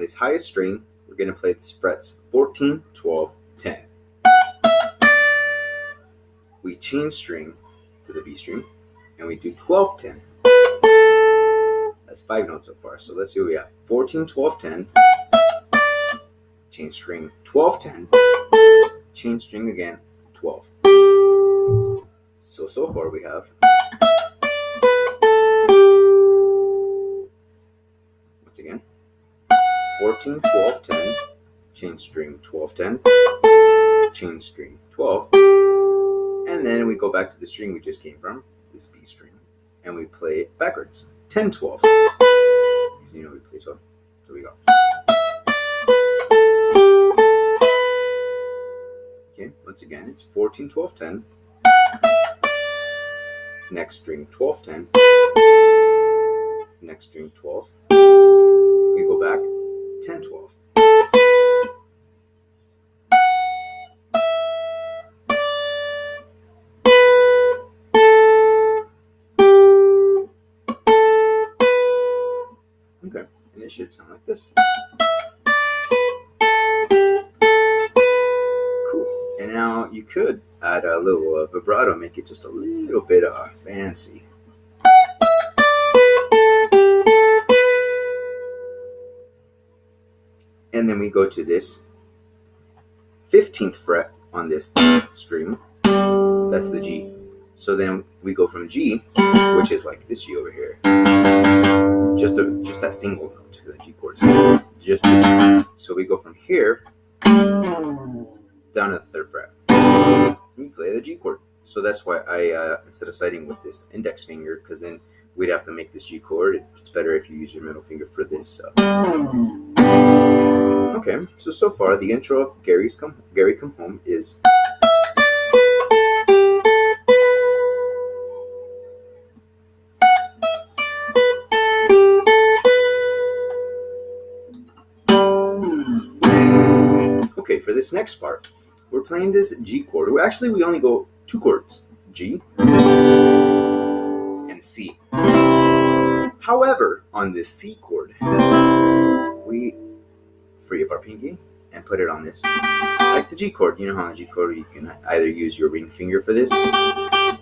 this highest string, we're going to play the frets 14, 12, 10. We change string to the B string, and we do 12, 10. That's 5 notes so far. So let's see what we have. 14, 12, 10. Change string, 12, 10. Change string again, 12. So far we have, once again, 14, 12, 10. Change string, 12, 10. Change string, 12. And then we go back to the string we just came from, this B string, and we play it backwards. 10, 12. Because we play 12. So we go. Okay, once again, it's 14, 12, 10. Next string, 12, 10. Next string, 12. We go back, 10, 12. Okay, and it should sound like this. Cool. And now you could add a little vibrato, make it just a little bit fancy. And then we go to this 15th fret on this string. That's the G. So then we go from G, which is like this G over here, just that single note, the G chord. Just this. So we go from here down to the 3rd fret. And you play the G chord. So that's why I instead of citing with this index finger, because then we'd have to make this G chord. It's better if you use your middle finger for this. Okay, so far the intro of Gary Come Home is. Okay, for this next part, we're playing this G chord. We only go 2 chords, G and C. However, on this C chord, we free up our pinky and put it on this, like the G chord. You know how on the G chord you can either use your ring finger for this,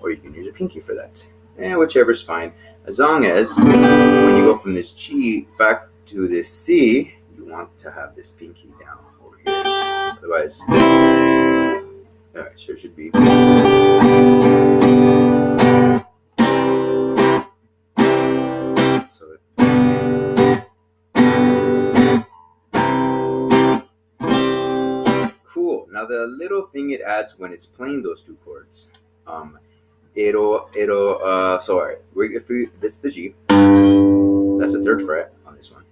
or you can use your pinky for that. And whichever's fine, as long as when you go from this G back to this C, you want to have this pinky down over here. Otherwise, alright, so it should be. Cool. Now the little thing it adds when it's playing those 2 chords, this is the G. That's the 3rd fret on this one,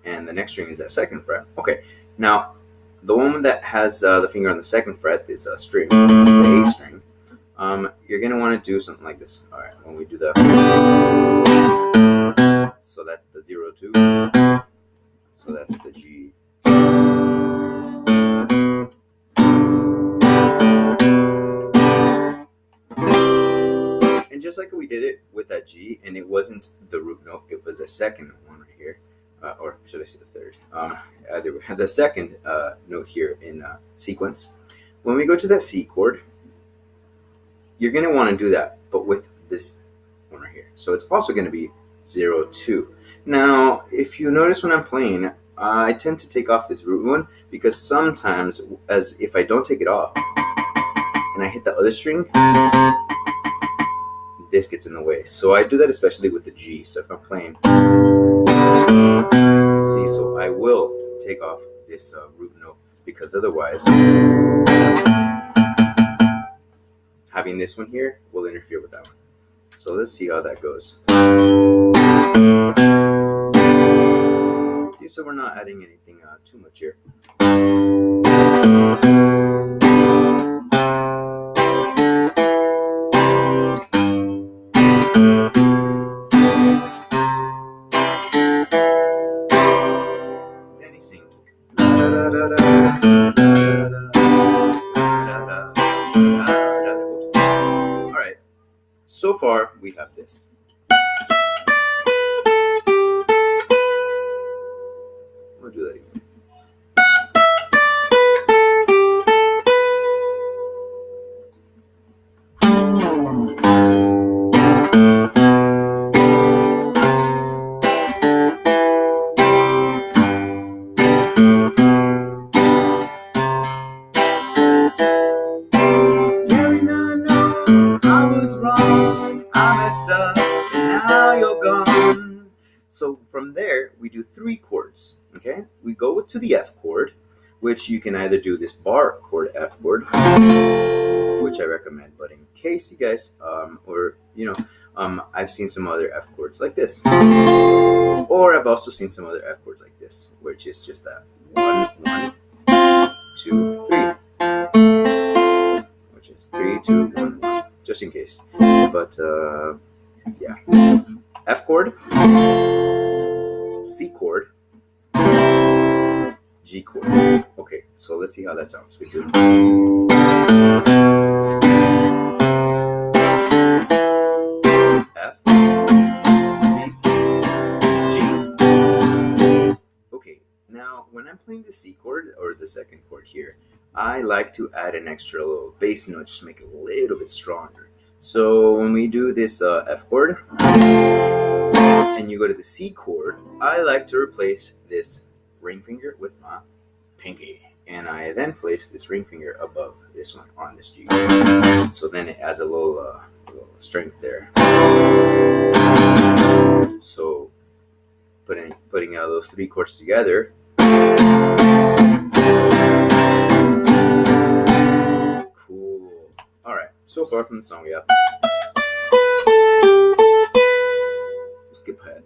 and the next string is that 2nd fret. Okay, now the one that has the finger on the 2nd fret is a string, the A string. You're gonna want to do something like this. All right, when we do the, so that's the 0 2. So that's the G. And just like we did it with that G, and it wasn't the root note, it was the 2nd one right here, or should I say the 3rd? The 2nd note here in sequence. When we go to that C chord, you're going to want to do that, but with this one right here. So it's also going to be 0 2. Now, if you notice when I'm playing, I tend to take off this root one, because sometimes, as if I don't take it off and I hit the other string, this gets in the way. So I do that especially with the G. So if I'm playing C, so I will take off this root note, because otherwise having this one here will interfere with that one. So let's see how that goes. See, so we're not adding anything too much here. Then he sings. Alright, so far we have this. I'll do that again. So from there, we do 3 chords, okay? We go to the F chord, which you can either do this bar chord F chord, which I recommend, but in case you guys, I've seen some other F chords like this, or I've also seen some other F chords like this, which is just that 1, 1, 2, 3, which is 3, 2, 1, 1, just in case. But yeah, F chord, C chord, G chord. Okay, so let's see how that sounds. We do F, C, G. Okay, now when I'm playing the C chord or the second chord here, I like to add an extra little bass note just to make it a little bit stronger. So when we do this F chord, and you go to the C chord, I like to replace this ring finger with my pinky. And I then place this ring finger above this one on this G. So then it adds a little strength there. So putting those 3 chords together. Cool. Alright, so far from the song we have. Skip ahead.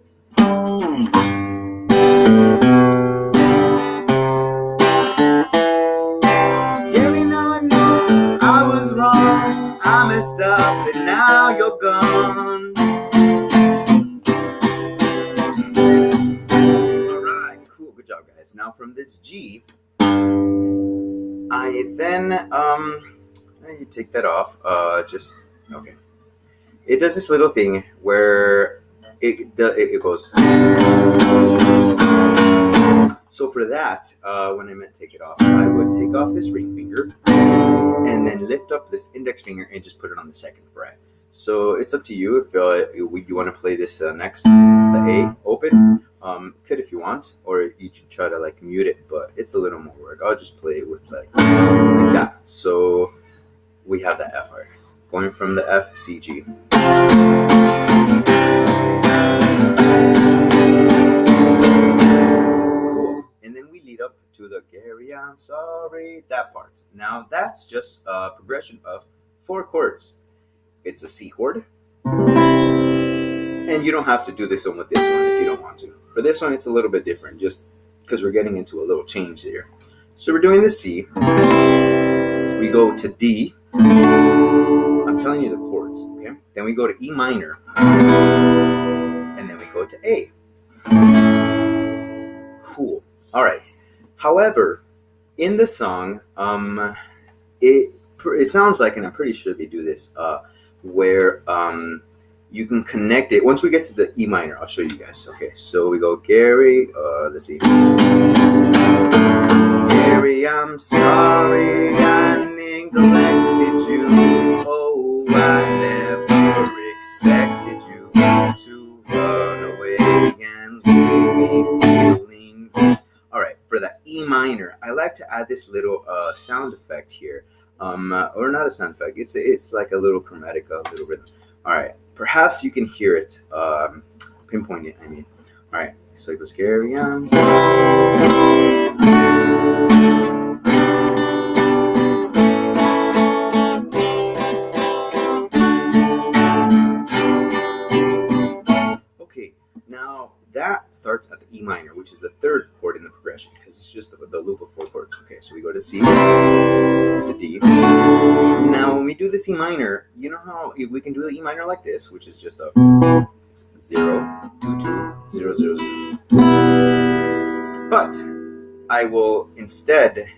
Gary, now I know I was wrong. I messed up and now you're gone. Alright, cool, good job guys. Now from this G, I then you take that off. Okay. It does this little thing where it goes. So for that, when I meant take it off, I would take off this ring finger and then lift up this index finger and just put it on the 2nd fret. So it's up to you if you want to play this next, the A open. Could if you want, or you can try to like mute it, but it's a little more work. I'll just play it with like that. So we have the F right, going from the F, C, G. Cool. And then we lead up to the Gary, I'm sorry, that part. Now that's just a progression of 4 chords. It's a C chord. And you don't have to do this one with this one if you don't want to. For this one, it's a little bit different, just because we're getting into a little change here. So we're doing the C. We go to D. I'm telling you the chords, okay? Then we go to E minor. And then we go to A. Cool. All right. However, in the song, it sounds like, and I'm pretty sure they do this, where you can connect it. Once we get to the E minor, I'll show you guys. Okay, so we go Gary, let's see. Gary, I'm sorry I neglected you. Oh, I never expected you to run away and leave me feeling this. All right, for that E minor, I like to add this little sound effect here. Or not a sound effect. It's like a little chromatic, a little rhythm. All right, perhaps you can hear it. Pinpoint it, I mean. All right, so it goes Gary, I'm okay, now that starts at the E minor, which is the 3rd chord in the progression, because it's just the loop of 4 chords. Okay, so we go to C, to D. Now, when we do the C minor, you know how we can do the E minor like this, which is just a 0, 2, 2, 0, 0, 0. But I will instead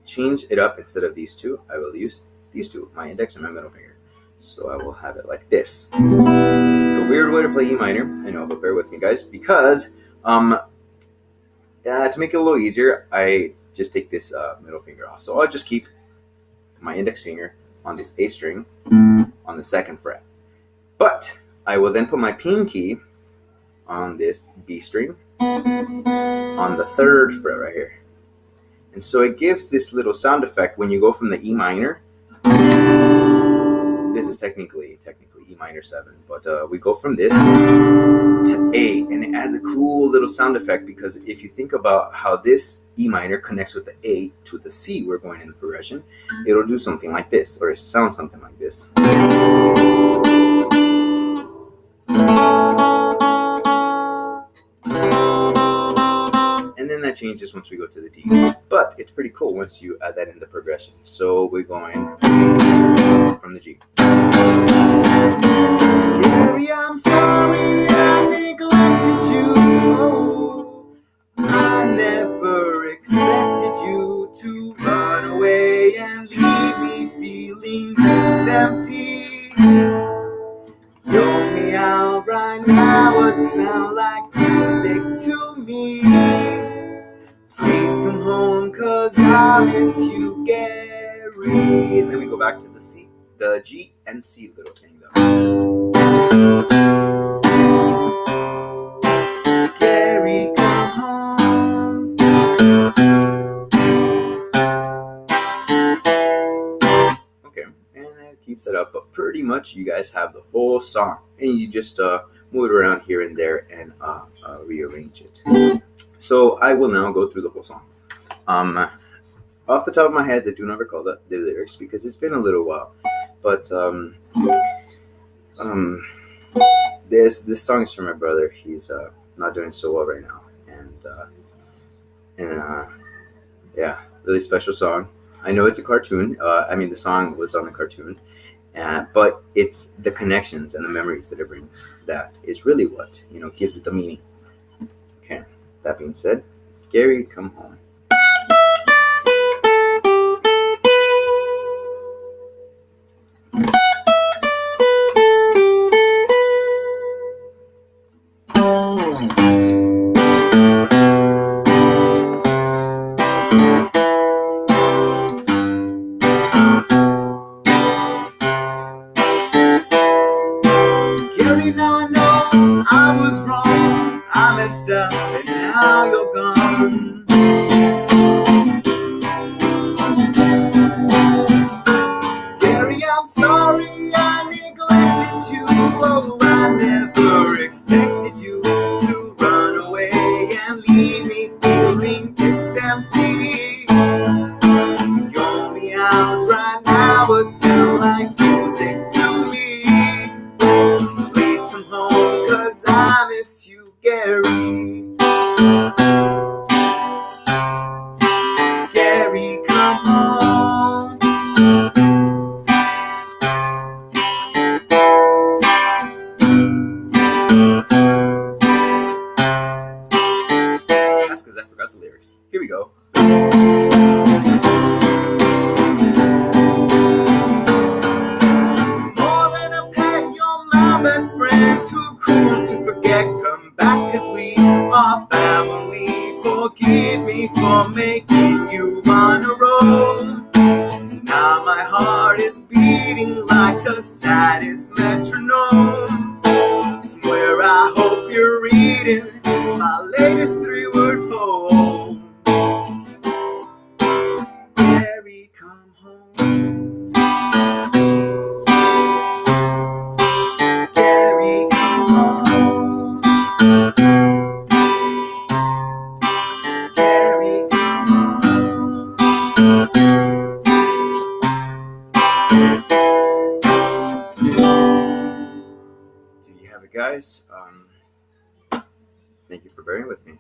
change it up. Instead of these 2, I will use these 2, my index and my middle finger. So I will have it like this. It's a weird way to play E minor, I know, but bear with me, guys, because To make it a little easier, I just take this middle finger off. So I'll just keep my index finger on this A string on the 2nd fret. But I will then put my pinky on this B string on the 3rd fret right here. And so it gives this little sound effect when you go from the E minor. This is technically E minor 7, but we go from this to A, and it has a cool little sound effect because if you think about how this E minor connects with the A to the C we're going in the progression, it'll do something like this, or it sounds something like this. And then that changes once we go to the D. But it's pretty cool once you add that in the progression. So we're going from the G. Gary, I'm sorry I neglected you. Oh, I never expected you to run away and leave me feeling this empty. You're me out right now would sound like music to me. Please come home, 'cause I miss you, Gary. And then we go back to the C, the G and C little thing though. Gary, come home. Okay, and that keeps it up, but pretty much you guys have the whole song, and you just move it around here and there and rearrange it. So I will now go through the whole song. Off the top of my head, I do not recall the lyrics because it's been a little while. But this song is from my brother. He's not doing so well right now, and yeah, really special song. I know it's a cartoon. I mean, the song was on a cartoon, but it's the connections and the memories that it brings that is really what gives it the meaning. Okay. That being said, Gary, come home. Gary, now I know I was wrong. I messed up and now you're gone. Gary, I'm sorry I neglected you. Oh, I never expected you to run away and leave me feeling this empty. Your meows right now would sound like music to me. Please come home, 'cause I miss you, Gary. Gary, come home. That's because I forgot the lyrics. Here we go. More than a pet, you're my best friend. Too cruel to forget. Come back, 'cause we are family. Forgive me for making you on a roll. Now my heart is beating like the saddest metronome. Somewhere I hope you're reading my latest 3-word poem. Gary, come home. Gary, come home. Gary, come home. There you have it, guys. Thank you for bearing with me.